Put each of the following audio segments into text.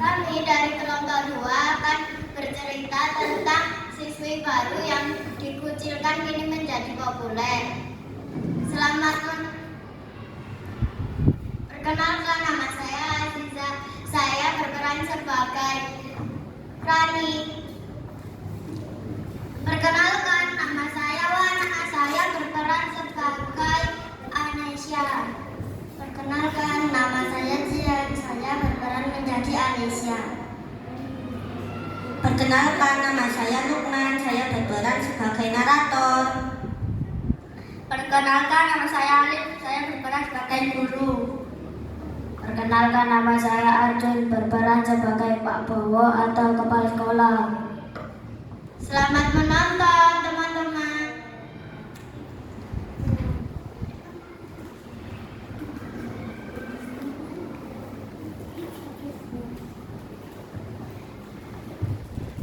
Kami dari kelompok 2 akan bercerita tentang siswi baru yang dikucilkan kini menjadi populer. Perkenalkan, nama saya Aziza. Saya berperan sebagai Rani. Perkenalkan, nama saya Wana. Saya berperan sebagai Anesya. Perkenalkan, nama saya Jian. Saya berperan menjadi Anesya. Perkenalkan, nama saya Lukman. Saya berperan sebagai narator. Perkenalkan, nama saya Alif. Saya berperan sebagai guru. Perkenalkan, nama saya Arjun, berperan sebagai Pak Bowo atau kepala sekolah. Selamat menonton, teman-teman.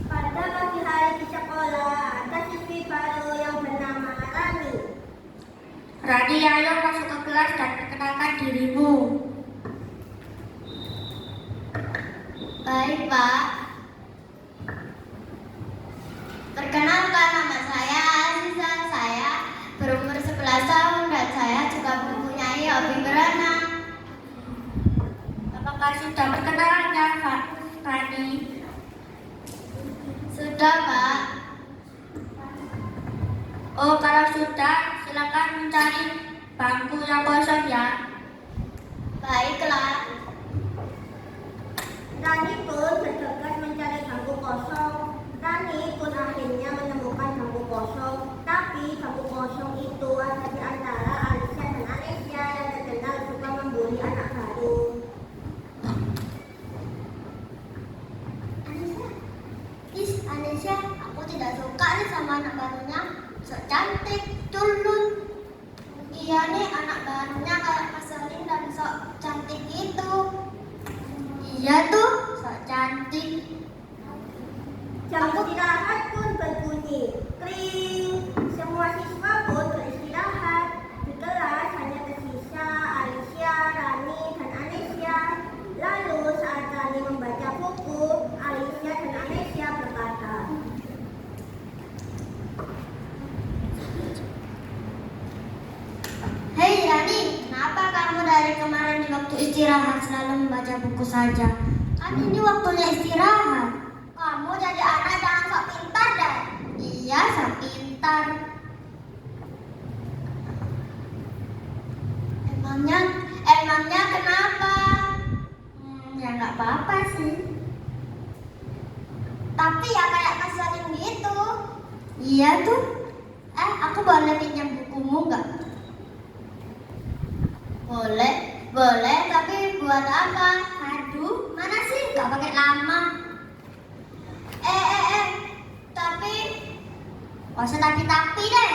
Pada pagi hari di sekolah, ada siswi baru yang bernama Rani. Rani, ayo masuk ke kelas dan perkenalkan dirimu. Baik, Pak. Perkenalkan, nama saya Aziza. Saya berumur 11 tahun dan saya juga mempunyai hobi berenang. Apakah sudah perkenalnya, Pak Rani? Sudah, Pak. Oh, kalau sudah, silakan mencari bangku yang kosong ya. Baiklah. Rani pun bergegas mencari bangku kosong. Rani pun akhirnya menemukan bangku kosong. Tapi bangku kosong itu ada di antara Alicia dan Anesya yang terkenal suka membuli anak baru. Anesya, aku tidak suka nih sama anak barunya. So cantik, culun. Iya nih, anak barunya kayak ngeselin dan sok cantik gitu. Iya tuh, sok cantik. Jam istirahat pun berbunyi. Kring. Semua siswa pun beristirahat. Di kelas hanya tersisa Alicia, Rani, dan Anesya. Lalu saat Rani membaca buku, Alicia dan Anesya berkata, Hei Rani, kenapa kamu dari kemarin di waktu istirahat selalu membaca buku saja? Kan ini waktunya istirahat. Kamu jadi anak jangan sok pintar deh. Iya, sok pintar. Emangnya kenapa? Ya nggak apa-apa sih. Tapi ya kayak ngeselin gitu. Iya tuh. Aku boleh pinjam bukumu nggak? Boleh, tapi buat apa? Aduh, mana sih? Gak pakai lama. Tapi, gak usah tapi deh.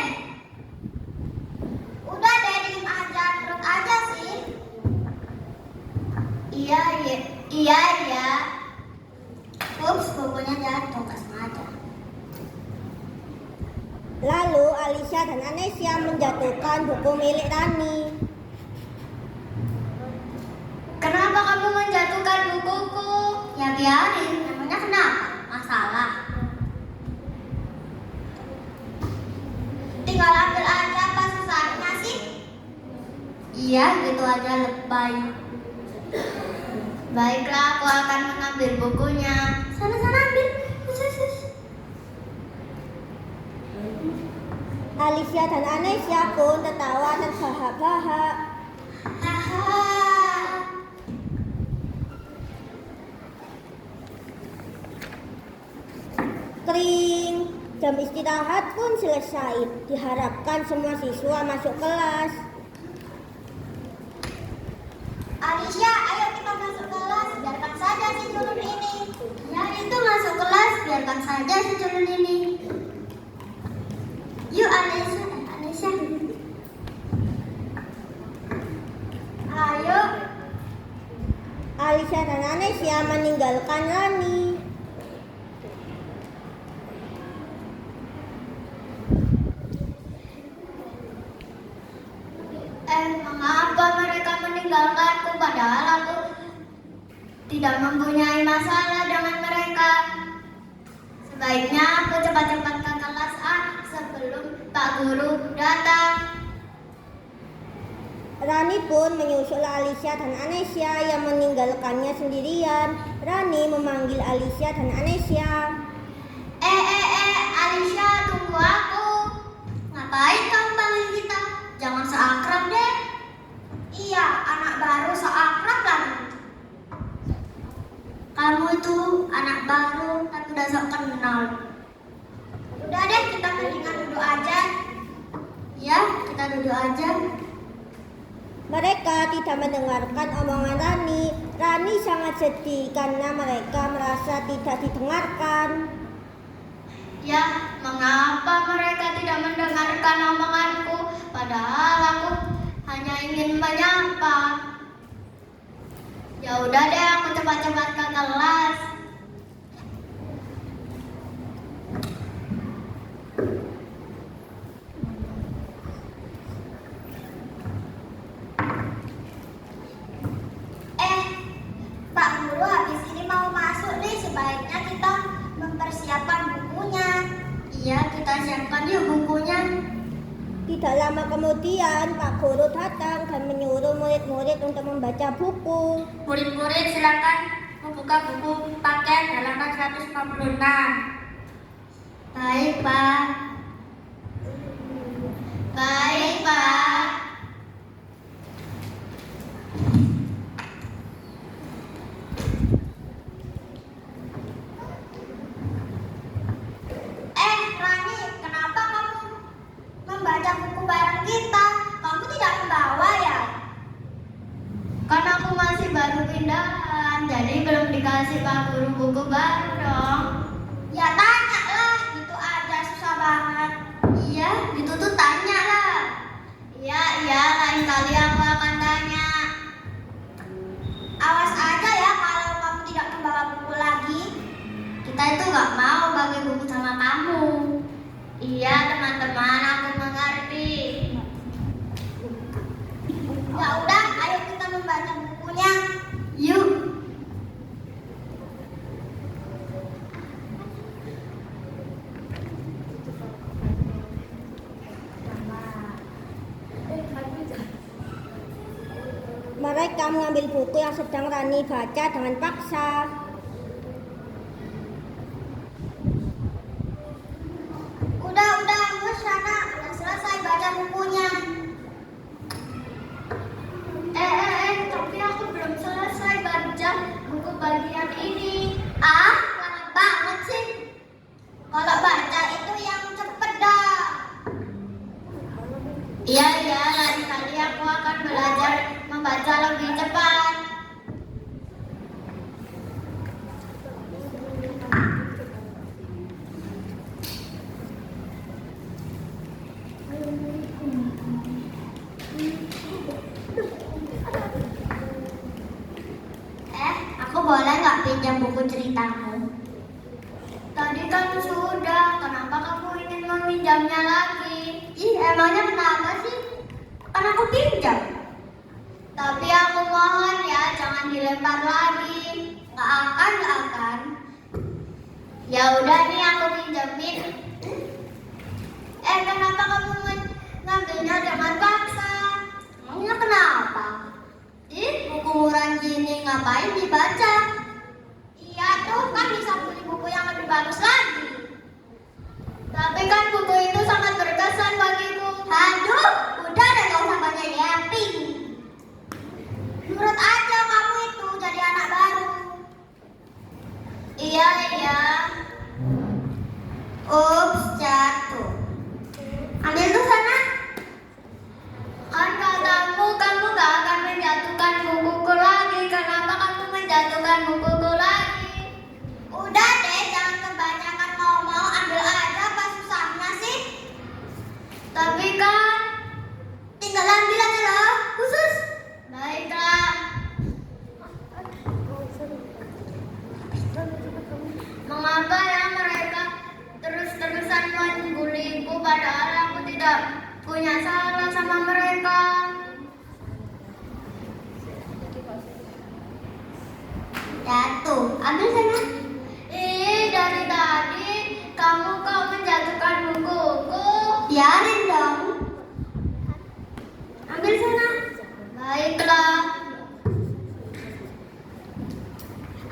Udah deh, diem aja, terus aja sih. Iya. Ups, bukunya jatuh, gak sengaja. lalu Alicia dan Anesya menjatuhkan buku milik Rani. Kenapa kamu menjatuhkan bukuku? Ya biarin, namanya kenapa? Masalah. Tinggal ambil aja, apa susahnya sih? Iya, gitu aja lebay. Baiklah, aku akan mengambil bukunya. Sana ambil. Alicia dan Anesya pun tertawa terbahak-bahak. Haha. Kring. Jam istirahat pun selesai. Diharapkan semua siswa masuk kelas. Alicia, ayo kita masuk kelas. Biarkan saja si culun ini. Ya, itu masuk kelas. Biarkan saja si culun ini. Yuk Anesya. Ayo. Alicia dan Anesya meninggalkan Rani. Mengapa mereka meninggalkanku padahal aku tidak mempunyai masalah dengan mereka. Sebaiknya aku cepat-cepat ke kelas A sebelum Pak Guru datang. Rani pun menyusul Alicia dan Anesia yang meninggalkannya sendirian. Rani memanggil Alicia dan Anesia. Alicia, tunggu aku. Ngapain kamu panggil kita? Jangan seakrab deh. Iya, anak baru seakrab lagi. Kamu itu anak baru, tapi udah sok kenal. Udah deh, kita mendingan duduk aja. Ya, kita duduk aja. Mereka tidak mendengarkan omongan Rani. Rani sangat sedih karena mereka merasa tidak didengarkan. Ya, mengapa mereka tidak mendengarkan omonganku? Padahal aku hanya ingin menyapa. Ya udah deh, aku cepat-cepat ke kelas. Pak Guru habis ini mau masuk nih, sebaiknya kita mempersiapkan bukunya. Iya, kita siapkan yuk bukunya. Tidak lama kemudian Pak Guru datang dan menyuruh murid-murid untuk membaca buku. Murid-murid silakan membuka buku paket halaman 156. Baik, Pak. Baik, Pak. Rani, kenapa kamu membaca buku bareng kita? Kamu tidak membawa ya? Kan aku masih baru pindahan, jadi belum dikasih Pak Guru buku baru dong. Ya tanya lah, gitu aja susah banget. Iya, gitu tuh tanya lah. Iya, lain kali aku akan tanya. Awas aja ya kalau kamu tidak membawa buku lagi. Kita itu gak mau bagi buku sama kamu. Iya teman-teman, aku mengerti. Ya udah, ayo kita membaca bukunya. Yuk. Mereka mengambil buku yang sedang Rani baca dengan paksa. Udah, sana. Udah selesai baca bukunya. Tapi aku belum selesai baca buku bagian ini. Lama banget sih. Kalau baca itu yang cepet dah. Iya, lain kali aku akan belajar membaca lebih cepat. Aku boleh nggak pinjam buku ceritamu? Tadi kan sudah, kenapa kamu ingin meminjamnya lagi? Emangnya kenapa sih? Kan aku pinjam. Tapi aku mohon ya, jangan dilempar lagi. Nggak akan. Ya udah nih, aku pinjamin. Kenapa kamu ngambilnya dengan paksa? Emangnya kenapa? Buku murah gini ngapain dibaca? Iya tuh, kan bisa beli buku yang lebih bagus lagi. Tapi kan buku itu sangat berkesan bagiku. Aduh, udah deh, gak usah banyak yapping. Nurut aja kamu itu jadi anak baru. Iya. Ups, jatuh. Ambil tuh sana. Kan katamu kamu gak akan menjatuhkan bukuku lagi. Kenapa kamu menjatuhkan bukuku lagi? Udah deh, jangan kebanyakan ngomong. Ambil aja, apa susahnya sih? Tapi kan tinggal ambil aja loh, khusus. Baiklah. Mengapa ya mereka terus-terusan membuliku padahal aku tidak punya salah sama mereka? Jatuh. Ambil sana. Dari tadi kamu kok menjatuhkan bukuku. Biarin dong. Ambil sana. Baiklah.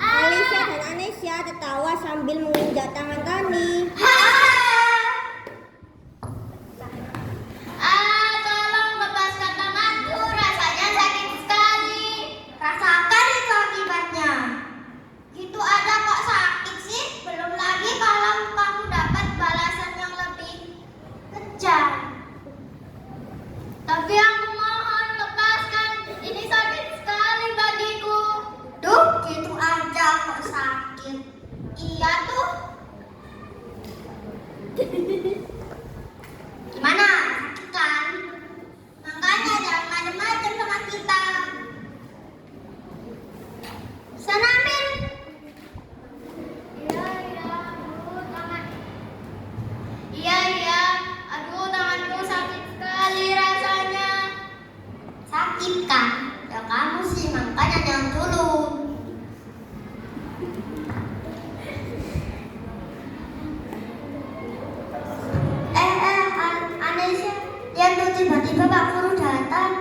Alicia dan Anesya tertawa sambil menginjak tangan Rani. Tolong lepaskan tanganku, rasanya sakit sekali. Rasakan itu akibatnya. Itu ada kok sakit sih? Belum lagi kalau kamu dapat balasan yang lebih kejam. Tapi aku mohon lepaskan, ini sakit sekali bagiku. Duh, gitu aja kok sakit. Iya tuh. Gimana? Sakit kan? Makanya jangan macam-macam sama kita. Sana ambil. Iya, aduh tanganku sakit sekali rasanya. Sakit kan? Ya kamu sih, makanya jangan dulu. Anesya, lihat tuh tiba-tiba Pak Guru datang.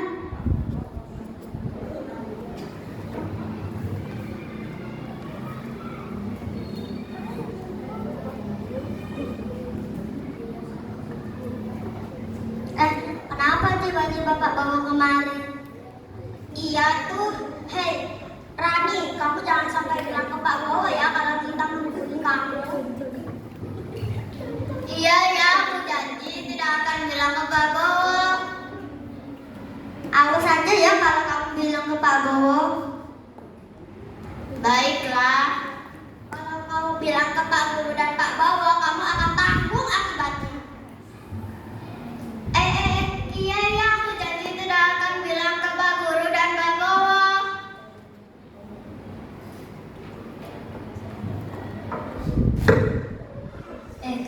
Kenapa tiba-tiba Pak bawa kemari? Iya tuh, hei Rani, kamu jangan sampai bilang ke Pak Bowo ya kalau kita menghubungi kamu. Iya, aku janji tidak akan bilang ke Pak Bowo. Awas saja ya kalau kamu bilang ke Pak Bowo. Baiklah. Kalau kamu bilang ke Pak Guru dan Pak Bowo, kamu akan tanggung akibatnya. Iya, aku janji tidak akan bilang ke Pak Guru dan Pak Bowo.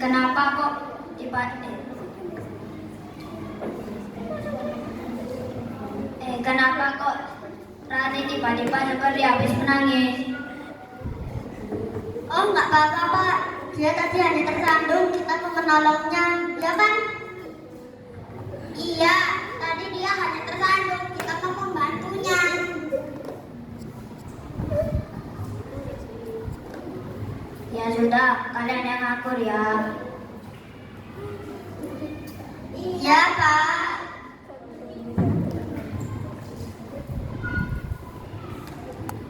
Kenapa kok kenapa kok Rani tiba-tiba seperti habis menangis? Oh, nggak apa-apa Pak. Dia tadi hanya tersandung, kita mau menolongnya, ya kan? Iya, tadi dia hanya tersandung, kita mau membantunya. Ya sudah, kalian yang akur ya. Iya Pak.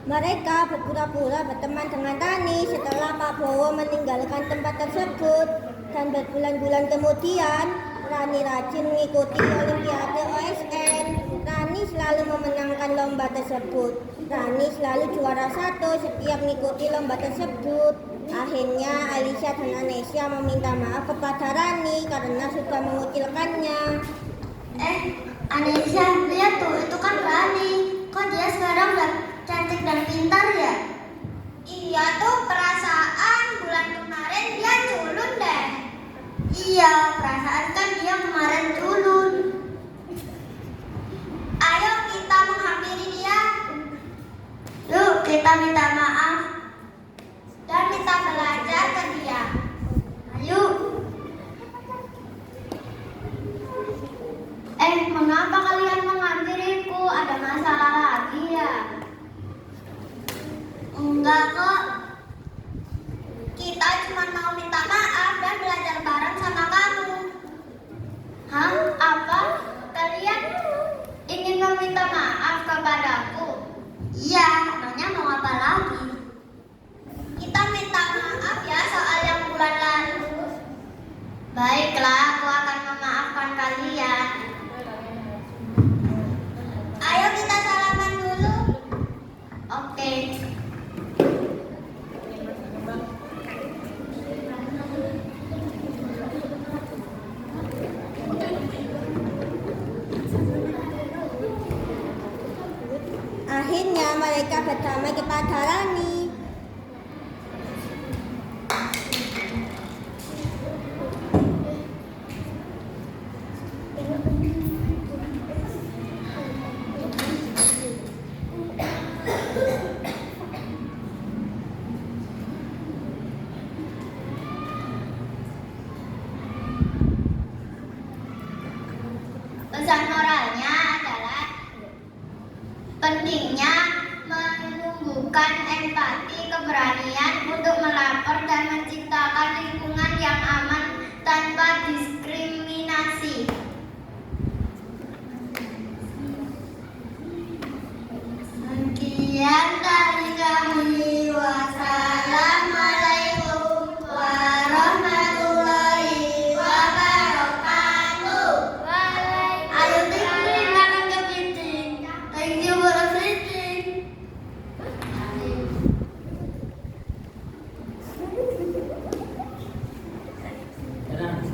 Mereka berpura-pura berteman dengan Rani setelah Pak Bowo meninggalkan tempat tersebut. Dan berbulan-bulan kemudian, Rani rajin mengikuti Olimpiade OSN. Rani selalu memenangkan lomba tersebut. Rani selalu juara 1 setiap mengikuti lomba tersebut. Akhirnya Alicia dan Anesya meminta maaf kepada Rani karena sudah mengucilkannya. Anesya, lihat tuh, itu kan Rani. Kok dia sekarang udah cantik dan pintar ya? Iya tuh, perasaan bulan kemarin dia culun deh. Iya, perasaan kan dia kemarin culun. Ayo kita menghampiri dia. Yuk kita minta maaf dan kita belajar ke dia. Ayo. Mengapa kalian menghampiriku? Ada masalah lagi ya? Enggak kok. Kita cuma mau minta maaf dan belajar bareng sama kamu. Hah? Apa? Kalian ingin meminta maaf kepadaku? Iya, emangnya mau apa lagi? Kita minta maaf ya soal yang bulan lalu. Baiklah, aku akan memaafkan kalian. Ayo kita salaman dulu. Oke. Akhirnya mereka berdamai kepada Rani. empati, keberanian untuk melapor dan menciptakan lingkungan yang aman tanpa diskriminasi. Sekian dari kami. Wassalamualaikum warahmatullahi wabarakatuh. Ayo dengerin akan kepiting. Thank you for listening. Tenang.